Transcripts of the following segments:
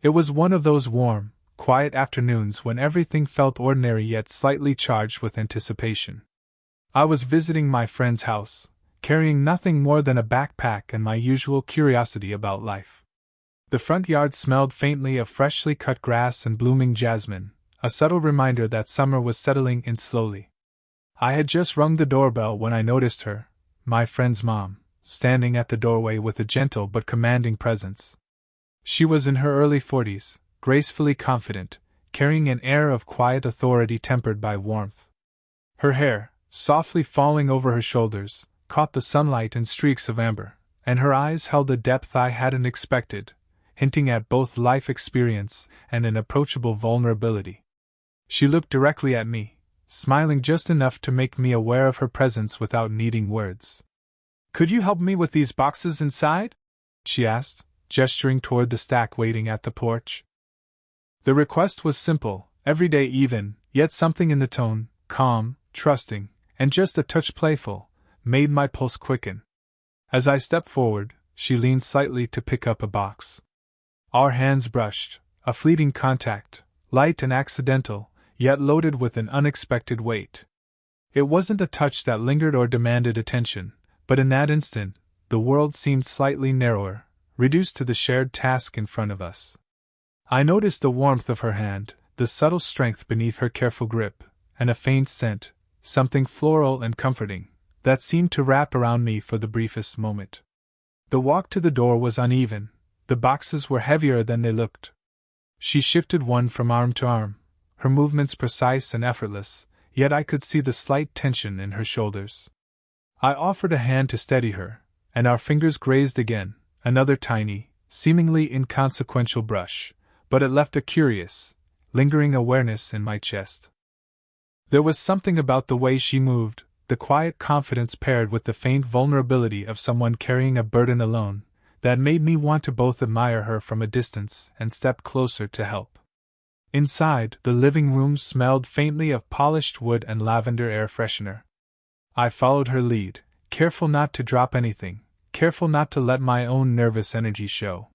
It was one of those warm, quiet afternoons when everything felt ordinary yet slightly charged with anticipation. I was visiting my friend's house, carrying nothing more than a backpack and my usual curiosity about life. The front yard smelled faintly of freshly cut grass and blooming jasmine, a subtle reminder that summer was settling in slowly. I had just rung the doorbell when I noticed her, my friend's mom, standing at the doorway with a gentle but commanding presence. She was in her early 40s, gracefully confident, carrying an air of quiet authority tempered by warmth. Her hair, softly falling over her shoulders, caught the sunlight in streaks of amber, and her eyes held a depth I hadn't expected, hinting at both life experience and an approachable vulnerability. She looked directly at me, smiling just enough to make me aware of her presence without needing words. "Could you help me with these boxes inside?" she asked, gesturing toward the stack waiting at the porch. The request was simple, everyday even, yet something in the tone, calm, trusting, and just a touch playful, made my pulse quicken. As I stepped forward, she leaned slightly to pick up a box. Our hands brushed, a fleeting contact, light and accidental, yet loaded with an unexpected weight. It wasn't a touch that lingered or demanded attention, but in that instant, the world seemed slightly narrower, reduced to the shared task in front of us. I noticed the warmth of her hand, the subtle strength beneath her careful grip, and a faint scent, something floral and comforting, that seemed to wrap around me for the briefest moment. The walk to the door was uneven, the boxes were heavier than they looked. She shifted one from arm to arm, her movements precise and effortless, yet I could see the slight tension in her shoulders. I offered a hand to steady her, and our fingers grazed again, another tiny, seemingly inconsequential brush, but it left a curious, lingering awareness in my chest. There was something about the way she moved, the quiet confidence paired with the faint vulnerability of someone carrying a burden alone, that made me want to both admire her from a distance and step closer to help. Inside, the living room smelled faintly of polished wood and lavender air freshener. I followed her lead, careful not to drop anything, careful not to let my own nervous energy show.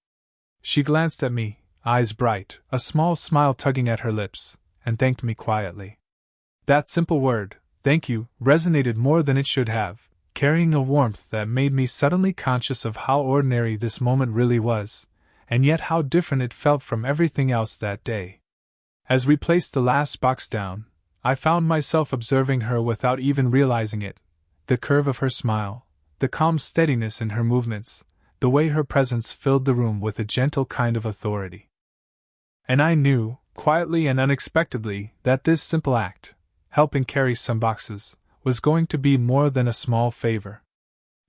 She glanced at me, eyes bright, a small smile tugging at her lips, and thanked me quietly. That simple word, "thank you," resonated more than it should have, carrying a warmth that made me suddenly conscious of how ordinary this moment really was, and yet how different it felt from everything else that day. As we placed the last box down, I found myself observing her without even realizing it, the curve of her smile, the calm steadiness in her movements, the way her presence filled the room with a gentle kind of authority. And I knew, quietly and unexpectedly, that this simple act, helping carry some boxes, was going to be more than a small favor.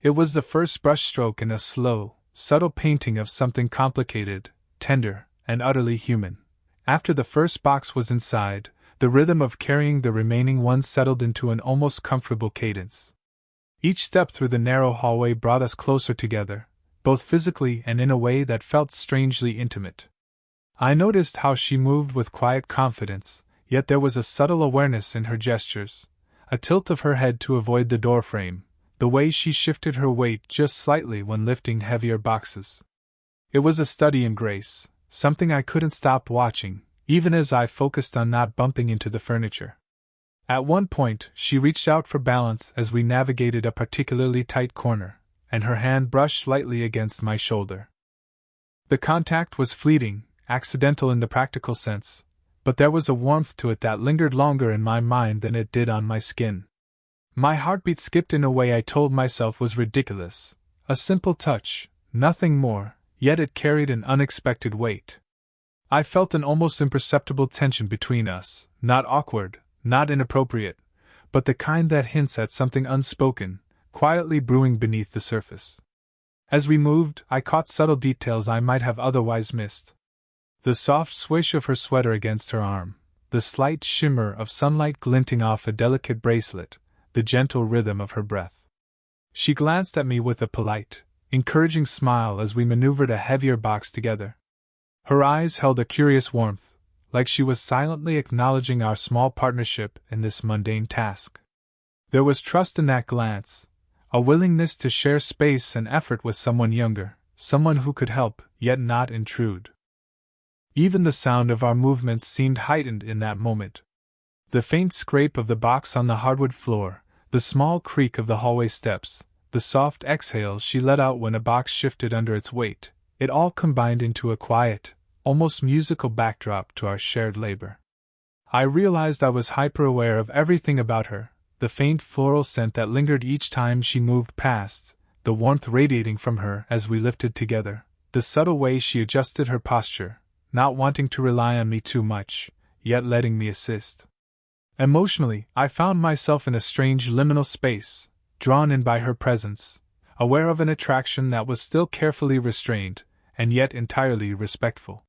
It was the first brushstroke in a slow, subtle painting of something complicated, tender, and utterly human. After the first box was inside, the rhythm of carrying the remaining ones settled into an almost comfortable cadence. Each step through the narrow hallway brought us closer together, both physically and in a way that felt strangely intimate. I noticed how she moved with quiet confidence, yet there was a subtle awareness in her gestures, a tilt of her head to avoid the doorframe, the way she shifted her weight just slightly when lifting heavier boxes. It was a study in grace, something I couldn't stop watching, even as I focused on not bumping into the furniture. At one point, she reached out for balance as we navigated a particularly tight corner, and her hand brushed lightly against my shoulder. The contact was fleeting, accidental in the practical sense, but there was a warmth to it that lingered longer in my mind than it did on my skin. My heartbeat skipped in a way I told myself was ridiculous. A simple touch, nothing more, yet it carried an unexpected weight. I felt an almost imperceptible tension between us, not awkward, not inappropriate, but the kind that hints at something unspoken, quietly brewing beneath the surface. As we moved, I caught subtle details I might have otherwise missed. The soft swish of her sweater against her arm, the slight shimmer of sunlight glinting off a delicate bracelet, the gentle rhythm of her breath. She glanced at me with a polite, encouraging smile as we maneuvered a heavier box together. Her eyes held a curious warmth, like she was silently acknowledging our small partnership in this mundane task. There was trust in that glance, a willingness to share space and effort with someone younger, someone who could help, yet not intrude. Even the sound of our movements seemed heightened in that moment. The faint scrape of the box on the hardwood floor, the small creak of the hallway steps, the soft exhales she let out when a box shifted under its weight, it all combined into a quiet, almost musical backdrop to our shared labor. I realized I was hyper-aware of everything about her, the faint floral scent that lingered each time she moved past, the warmth radiating from her as we lifted together, the subtle way she adjusted her posture, not wanting to rely on me too much, yet letting me assist. Emotionally, I found myself in a strange liminal space, drawn in by her presence, aware of an attraction that was still carefully restrained, and yet entirely respectful.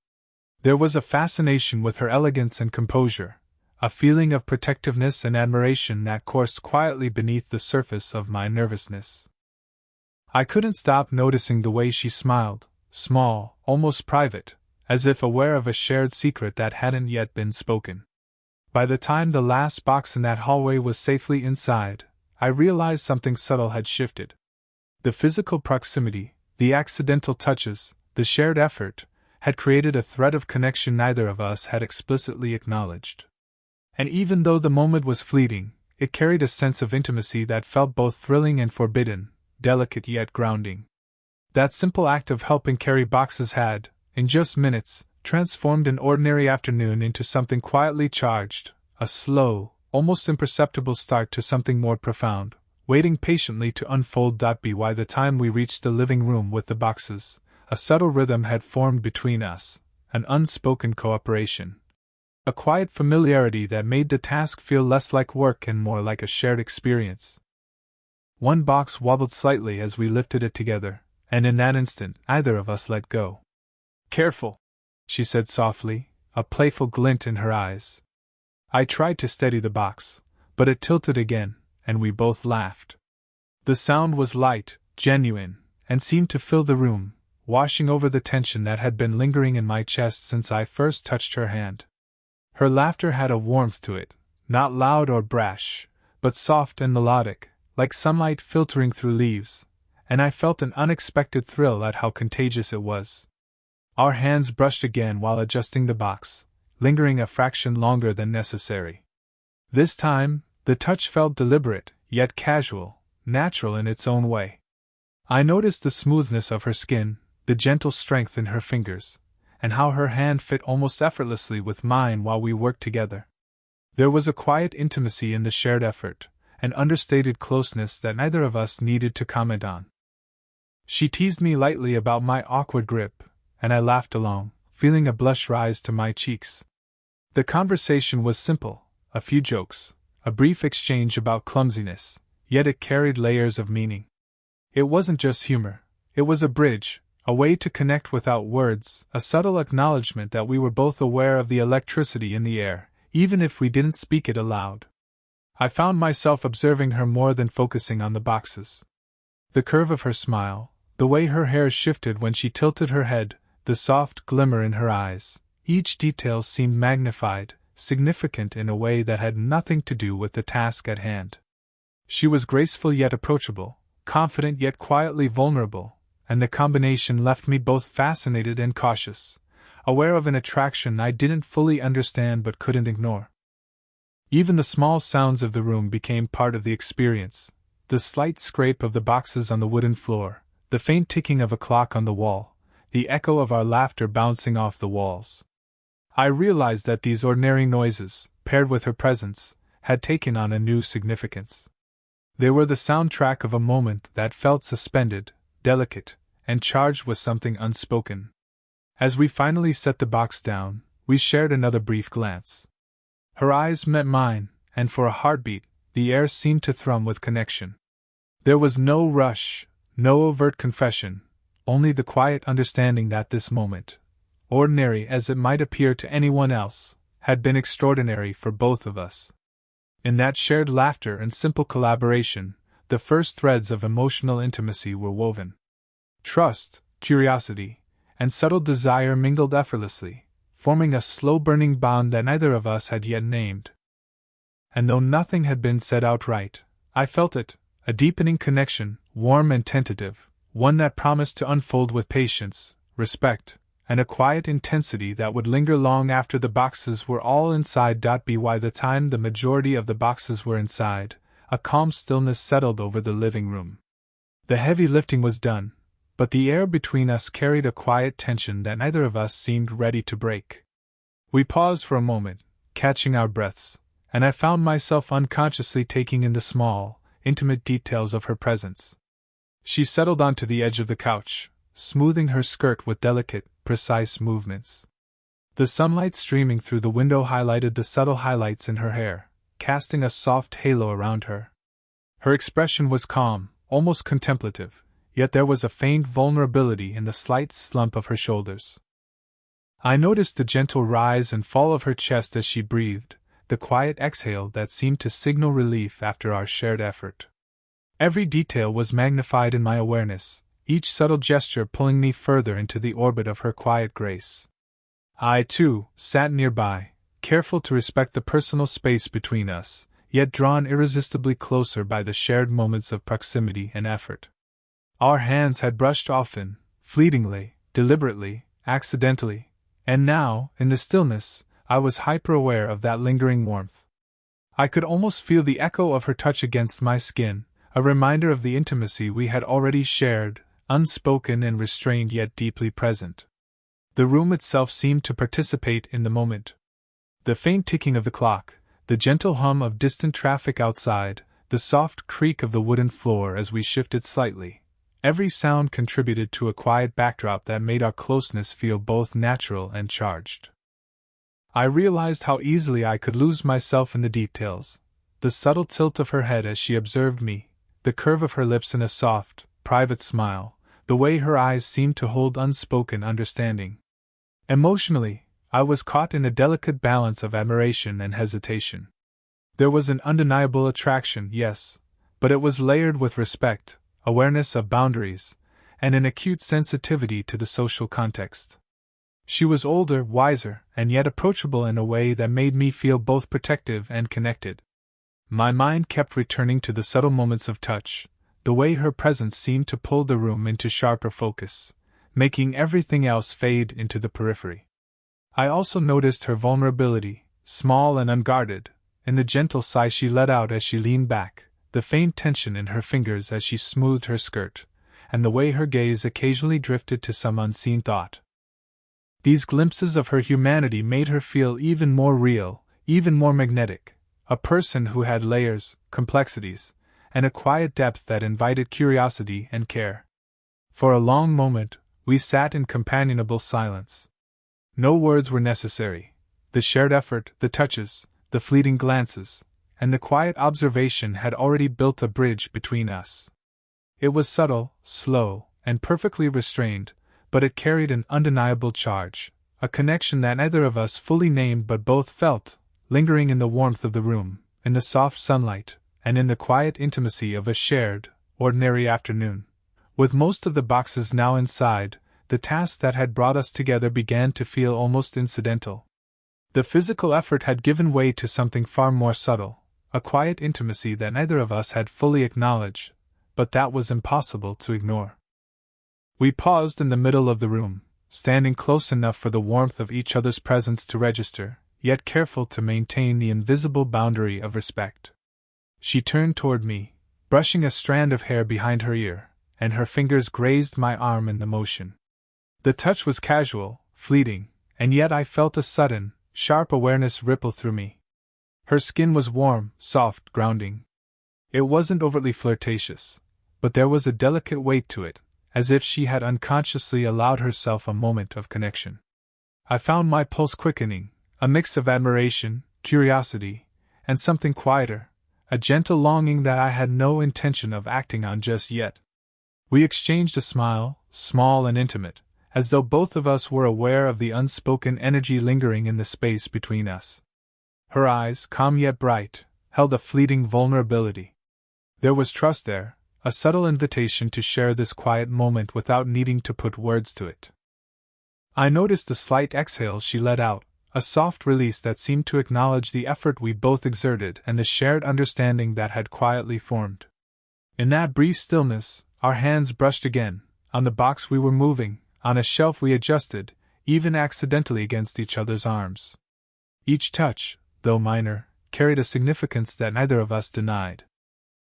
There was a fascination with her elegance and composure, a feeling of protectiveness and admiration that coursed quietly beneath the surface of my nervousness. I couldn't stop noticing the way she smiled, small, almost private, as if aware of a shared secret that hadn't yet been spoken. By the time the last box in that hallway was safely inside, I realized something subtle had shifted. The physical proximity, the accidental touches, the shared effort, had created a thread of connection neither of us had explicitly acknowledged. And even though the moment was fleeting, it carried a sense of intimacy that felt both thrilling and forbidden, delicate yet grounding. That simple act of helping carry boxes had, in just minutes, transformed an ordinary afternoon into something quietly charged, a slow, almost imperceptible start to something more profound, waiting patiently to unfold. By the time we reached the living room with the boxes, a subtle rhythm had formed between us, an unspoken cooperation. A quiet familiarity that made the task feel less like work and more like a shared experience. One box wobbled slightly as we lifted it together, and in that instant, neither of us let go. "Careful," she said softly, a playful glint in her eyes. I tried to steady the box, but it tilted again, and we both laughed. The sound was light, genuine, and seemed to fill the room, washing over the tension that had been lingering in my chest since I first touched her hand. Her laughter had a warmth to it, not loud or brash, but soft and melodic, like sunlight filtering through leaves, and I felt an unexpected thrill at how contagious it was. Our hands brushed again while adjusting the box, lingering a fraction longer than necessary. This time, the touch felt deliberate, yet casual, natural in its own way. I noticed the smoothness of her skin, the gentle strength in her fingers, and how her hand fit almost effortlessly with mine while we worked together. There was a quiet intimacy in the shared effort, an understated closeness that neither of us needed to comment on. She teased me lightly about my awkward grip, and I laughed along, feeling a blush rise to my cheeks. The conversation was simple, a few jokes, a brief exchange about clumsiness, yet it carried layers of meaning. It wasn't just humor, it was a bridge, a way to connect without words, a subtle acknowledgement that we were both aware of the electricity in the air, even if we didn't speak it aloud. I found myself observing her more than focusing on the boxes. The curve of her smile, the way her hair shifted when she tilted her head, the soft glimmer in her eyes, each detail seemed magnified, significant in a way that had nothing to do with the task at hand. She was graceful yet approachable, confident yet quietly vulnerable, and the combination left me both fascinated and cautious, aware of an attraction I didn't fully understand but couldn't ignore. Even the small sounds of the room became part of the experience, the slight scrape of the boxes on the wooden floor, the faint ticking of a clock on the wall, the echo of our laughter bouncing off the walls. I realized that these ordinary noises, paired with her presence, had taken on a new significance. They were the soundtrack of a moment that felt suspended, delicate, and charged with something unspoken. As we finally set the box down, we shared another brief glance. Her eyes met mine, and for a heartbeat, the air seemed to thrum with connection. There was no rush, no overt confession, only the quiet understanding that this moment, ordinary as it might appear to anyone else, had been extraordinary for both of us. In that shared laughter and simple collaboration, the first threads of emotional intimacy were woven. Trust, curiosity, and subtle desire mingled effortlessly, forming a slow-burning bond that neither of us had yet named. And though nothing had been said outright, I felt it, a deepening connection, warm and tentative, one that promised to unfold with patience, respect, and a quiet intensity that would linger long after the boxes were all inside. By the time the majority of the boxes were inside, a calm stillness settled over the living room. The heavy lifting was done, but the air between us carried a quiet tension that neither of us seemed ready to break. We paused for a moment, catching our breaths, and I found myself unconsciously taking in the small, intimate details of her presence. She settled onto the edge of the couch, smoothing her skirt with delicate, precise movements. The sunlight streaming through the window highlighted the subtle highlights in her hair, casting a soft halo around her. Her expression was calm, almost contemplative, yet there was a faint vulnerability in the slight slump of her shoulders. I noticed the gentle rise and fall of her chest as she breathed, the quiet exhale that seemed to signal relief after our shared effort. Every detail was magnified in my awareness, each subtle gesture pulling me further into the orbit of her quiet grace. I, too, sat nearby, careful to respect the personal space between us, yet drawn irresistibly closer by the shared moments of proximity and effort. Our hands had brushed often, fleetingly, deliberately, accidentally, and now, in the stillness, I was hyper-aware of that lingering warmth. I could almost feel the echo of her touch against my skin, a reminder of the intimacy we had already shared, unspoken and restrained yet deeply present. The room itself seemed to participate in the moment. The faint ticking of the clock, the gentle hum of distant traffic outside, the soft creak of the wooden floor as we shifted slightly, every sound contributed to a quiet backdrop that made our closeness feel both natural and charged. I realized how easily I could lose myself in the details, the subtle tilt of her head as she observed me, the curve of her lips in a soft, private smile, the way her eyes seemed to hold unspoken understanding. Emotionally, I was caught in a delicate balance of admiration and hesitation. There was an undeniable attraction, yes, but it was layered with respect, awareness of boundaries, and an acute sensitivity to the social context. She was older, wiser, and yet approachable in a way that made me feel both protective and connected. My mind kept returning to the subtle moments of touch, the way her presence seemed to pull the room into sharper focus, making everything else fade into the periphery. I also noticed her vulnerability, small and unguarded, in the gentle sigh she let out as she leaned back, the faint tension in her fingers as she smoothed her skirt, and the way her gaze occasionally drifted to some unseen thought. These glimpses of her humanity made her feel even more real, even more magnetic, a person who had layers, complexities, and a quiet depth that invited curiosity and care. For a long moment, we sat in companionable silence. No words were necessary. The shared effort, the touches, the fleeting glances, and the quiet observation had already built a bridge between us. It was subtle, slow, and perfectly restrained, but it carried an undeniable charge, a connection that neither of us fully named but both felt, lingering in the warmth of the room, in the soft sunlight, and in the quiet intimacy of a shared, ordinary afternoon. With most of the boxes now inside, the task that had brought us together began to feel almost incidental. The physical effort had given way to something far more subtle, a quiet intimacy that neither of us had fully acknowledged, but that was impossible to ignore. We paused in the middle of the room, standing close enough for the warmth of each other's presence to register, yet careful to maintain the invisible boundary of respect. She turned toward me, brushing a strand of hair behind her ear, and her fingers grazed my arm in the motion. The touch was casual, fleeting, and yet I felt a sudden, sharp awareness ripple through me. Her skin was warm, soft, grounding. It wasn't overtly flirtatious, but there was a delicate weight to it, as if she had unconsciously allowed herself a moment of connection. I found my pulse quickening, a mix of admiration, curiosity, and something quieter, a gentle longing that I had no intention of acting on just yet. We exchanged a smile, small and intimate, as though both of us were aware of the unspoken energy lingering in the space between us. Her eyes, calm yet bright, held a fleeting vulnerability. There was trust there, a subtle invitation to share this quiet moment without needing to put words to it. I noticed the slight exhale she let out, a soft release that seemed to acknowledge the effort we both exerted and the shared understanding that had quietly formed. In that brief stillness, our hands brushed again, on the box we were moving, on a shelf we adjusted, even accidentally against each other's arms. Each touch, though minor, carried a significance that neither of us denied.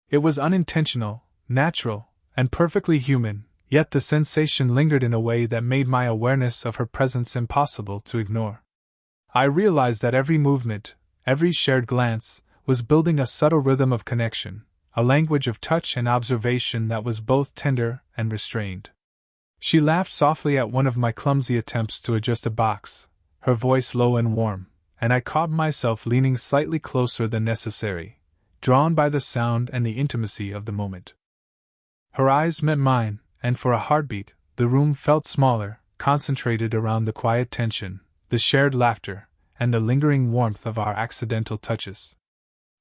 It was unintentional, natural, and perfectly human, yet the sensation lingered in a way that made my awareness of her presence impossible to ignore. I realized that every movement, every shared glance, was building a subtle rhythm of connection, a language of touch and observation that was both tender and restrained. She laughed softly at one of my clumsy attempts to adjust a box, her voice low and warm, and I caught myself leaning slightly closer than necessary, drawn by the sound and the intimacy of the moment. Her eyes met mine, and for a heartbeat, the room felt smaller, concentrated around the quiet tension, the shared laughter, and the lingering warmth of our accidental touches.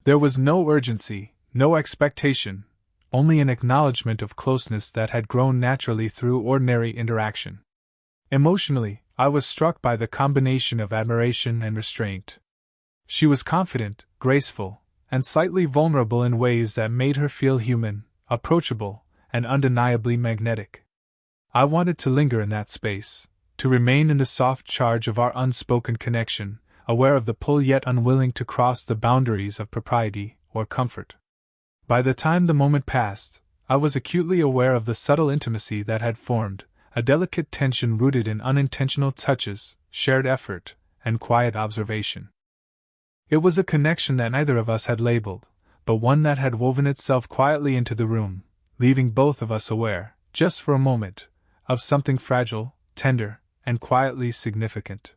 There was no urgency, no expectation, only an acknowledgement of closeness that had grown naturally through ordinary interaction. Emotionally, I was struck by the combination of admiration and restraint. She was confident, graceful, and slightly vulnerable in ways that made her feel human, approachable, and undeniably magnetic. I wanted to linger in that space, to remain in the soft charge of our unspoken connection, aware of the pull yet unwilling to cross the boundaries of propriety or comfort. By the time the moment passed, I was acutely aware of the subtle intimacy that had formed, a delicate tension rooted in unintentional touches, shared effort, and quiet observation. It was a connection that neither of us had labeled, but one that had woven itself quietly into the room, leaving both of us aware, just for a moment, of something fragile, tender, and quietly significant.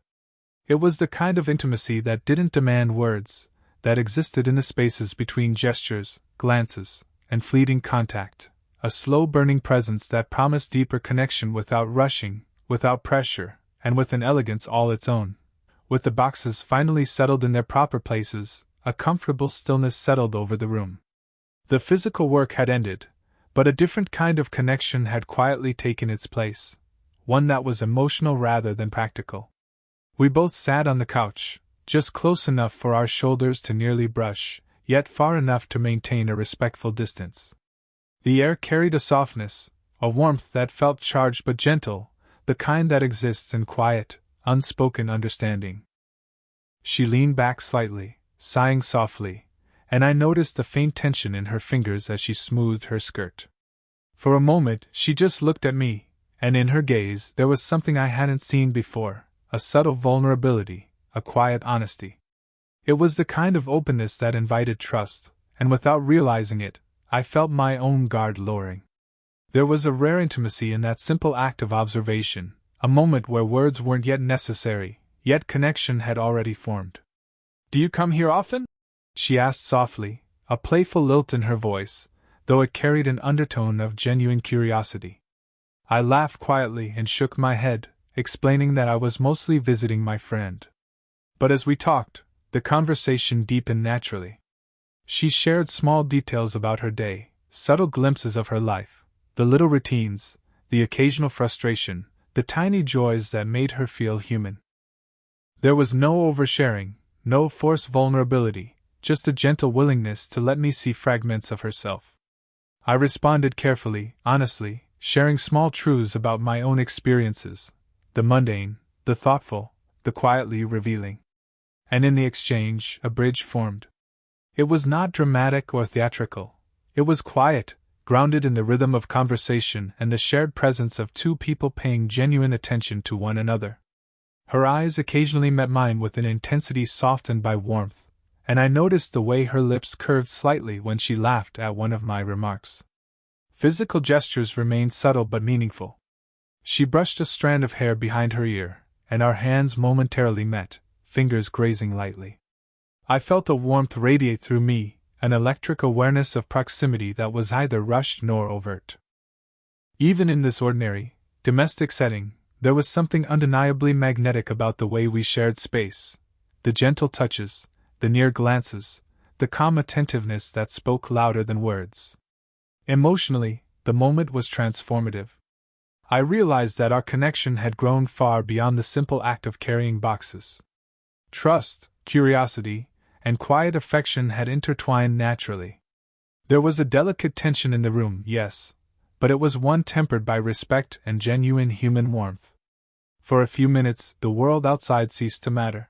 It was the kind of intimacy that didn't demand words, that existed in the spaces between gestures, glances, and fleeting contact, a slow-burning presence that promised deeper connection without rushing, without pressure, and with an elegance all its own. With the boxes finally settled in their proper places, a comfortable stillness settled over the room. The physical work had ended, but a different kind of connection had quietly taken its place, one that was emotional rather than practical. We both sat on the couch, just close enough for our shoulders to nearly brush, yet far enough to maintain a respectful distance. The air carried a softness, a warmth that felt charged but gentle, the kind that exists in quiet, unspoken understanding. She leaned back slightly, sighing softly, and I noticed the faint tension in her fingers as she smoothed her skirt. For a moment she just looked at me, and in her gaze there was something I hadn't seen before, a subtle vulnerability, a quiet honesty. It was the kind of openness that invited trust, and without realizing it, I felt my own guard lowering. There was a rare intimacy in that simple act of observation, a moment where words weren't yet necessary, yet connection had already formed. "Do you come here often?" she asked softly, a playful lilt in her voice, though it carried an undertone of genuine curiosity. I laughed quietly and shook my head, explaining that I was mostly visiting my friend. But as we talked, the conversation deepened naturally. She shared small details about her day, subtle glimpses of her life, the little routines, the occasional frustration, the tiny joys that made her feel human. There was no oversharing, no forced vulnerability, just a gentle willingness to let me see fragments of herself. I responded carefully, honestly, sharing small truths about my own experiences, the mundane, the thoughtful, the quietly revealing. And in the exchange, a bridge formed. It was not dramatic or theatrical. It was quiet, grounded in the rhythm of conversation and the shared presence of two people paying genuine attention to one another. Her eyes occasionally met mine with an intensity softened by warmth, and I noticed the way her lips curved slightly when she laughed at one of my remarks. Physical gestures remained subtle but meaningful. She brushed a strand of hair behind her ear, and our hands momentarily met, fingers grazing lightly. I felt a warmth radiate through me, an electric awareness of proximity that was neither rushed nor overt. Even in this ordinary, domestic setting, there was something undeniably magnetic about the way we shared space, the gentle touches, the near glances, the calm attentiveness that spoke louder than words. Emotionally, the moment was transformative. I realized that our connection had grown far beyond the simple act of carrying boxes. Trust, curiosity, and quiet affection had intertwined naturally. There was a delicate tension in the room, yes, but it was one tempered by respect and genuine human warmth. For a few minutes, the world outside ceased to matter.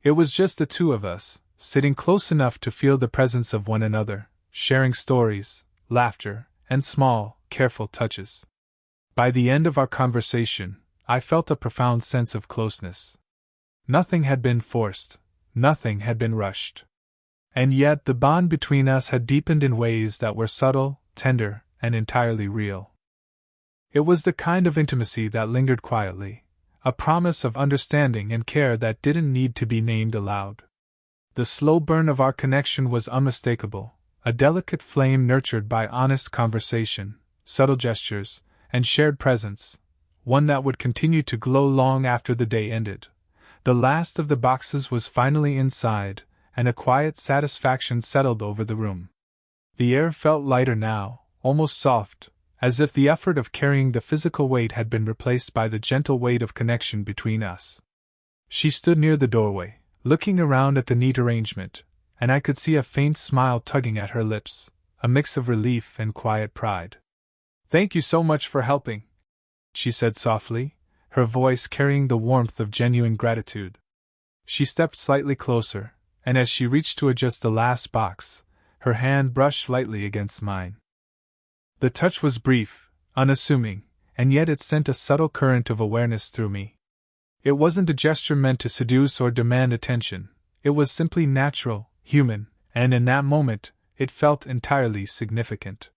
It was just the two of us, sitting close enough to feel the presence of one another, sharing stories, laughter, and small, careful touches. By the end of our conversation, I felt a profound sense of closeness. Nothing had been forced, nothing had been rushed. And yet the bond between us had deepened in ways that were subtle, tender, and entirely real. It was the kind of intimacy that lingered quietly, a promise of understanding and care that didn't need to be named aloud. The slow burn of our connection was unmistakable, a delicate flame nurtured by honest conversation, subtle gestures, and shared presence, one that would continue to glow long after the day ended. The last of the boxes was finally inside, and a quiet satisfaction settled over the room. The air felt lighter now, almost soft, as if the effort of carrying the physical weight had been replaced by the gentle weight of connection between us. She stood near the doorway, looking around at the neat arrangement, and I could see a faint smile tugging at her lips, a mix of relief and quiet pride. "Thank you so much for helping," she said softly, her voice carrying the warmth of genuine gratitude. She stepped slightly closer, and as she reached to adjust the last box, her hand brushed lightly against mine. The touch was brief, unassuming, and yet it sent a subtle current of awareness through me. It wasn't a gesture meant to seduce or demand attention, it was simply natural, human, and in that moment, it felt entirely significant.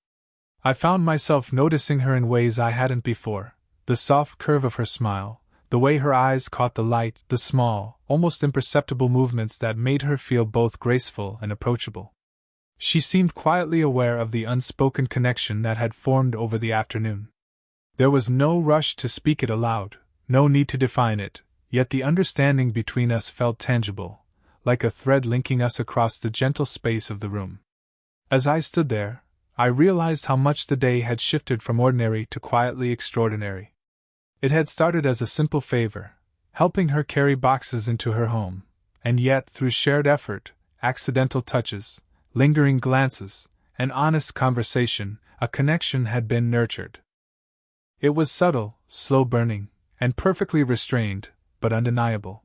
I found myself noticing her in ways I hadn't before, the soft curve of her smile, the way her eyes caught the light, the small, almost imperceptible movements that made her feel both graceful and approachable. She seemed quietly aware of the unspoken connection that had formed over the afternoon. There was no rush to speak it aloud, no need to define it, yet the understanding between us felt tangible, like a thread linking us across the gentle space of the room. As I stood there, I realized how much the day had shifted from ordinary to quietly extraordinary. It had started as a simple favor, helping her carry boxes into her home, and yet through shared effort, accidental touches, lingering glances, and honest conversation, a connection had been nurtured. It was subtle, slow-burning, and perfectly restrained, but undeniable.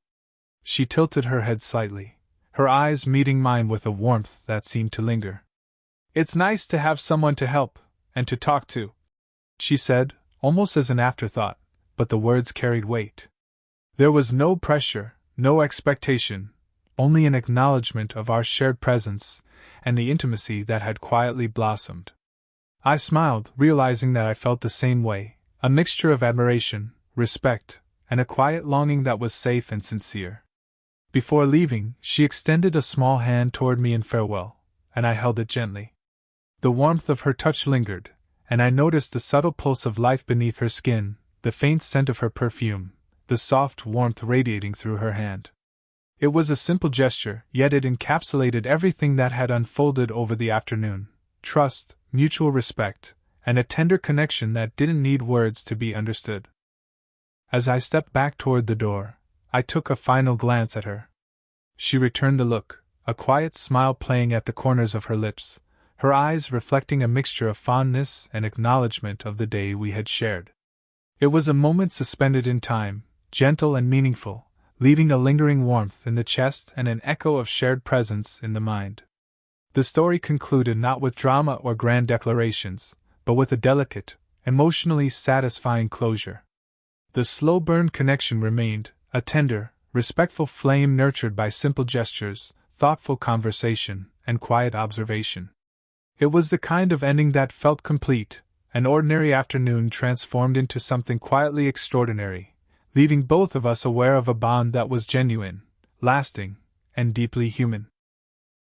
She tilted her head slightly, her eyes meeting mine with a warmth that seemed to linger. "It's nice to have someone to help, and to talk to," she said, almost as an afterthought, but the words carried weight. There was no pressure, no expectation, only an acknowledgement of our shared presence and the intimacy that had quietly blossomed. I smiled, realizing that I felt the same way, a mixture of admiration, respect, and a quiet longing that was safe and sincere. Before leaving, she extended a small hand toward me in farewell, and I held it gently. The warmth of her touch lingered, and I noticed the subtle pulse of life beneath her skin, the faint scent of her perfume, the soft warmth radiating through her hand. It was a simple gesture, yet it encapsulated everything that had unfolded over the afternoon: trust, mutual respect, and a tender connection that didn't need words to be understood. As I stepped back toward the door, I took a final glance at her. She returned the look, a quiet smile playing at the corners of her lips, her eyes reflecting a mixture of fondness and acknowledgement of the day we had shared. It was a moment suspended in time, gentle and meaningful, leaving a lingering warmth in the chest and an echo of shared presence in the mind. The story concluded not with drama or grand declarations, but with a delicate, emotionally satisfying closure. The slow-burn connection remained, a tender, respectful flame nurtured by simple gestures, thoughtful conversation, and quiet observation. It was the kind of ending that felt complete, an ordinary afternoon transformed into something quietly extraordinary, leaving both of us aware of a bond that was genuine, lasting, and deeply human.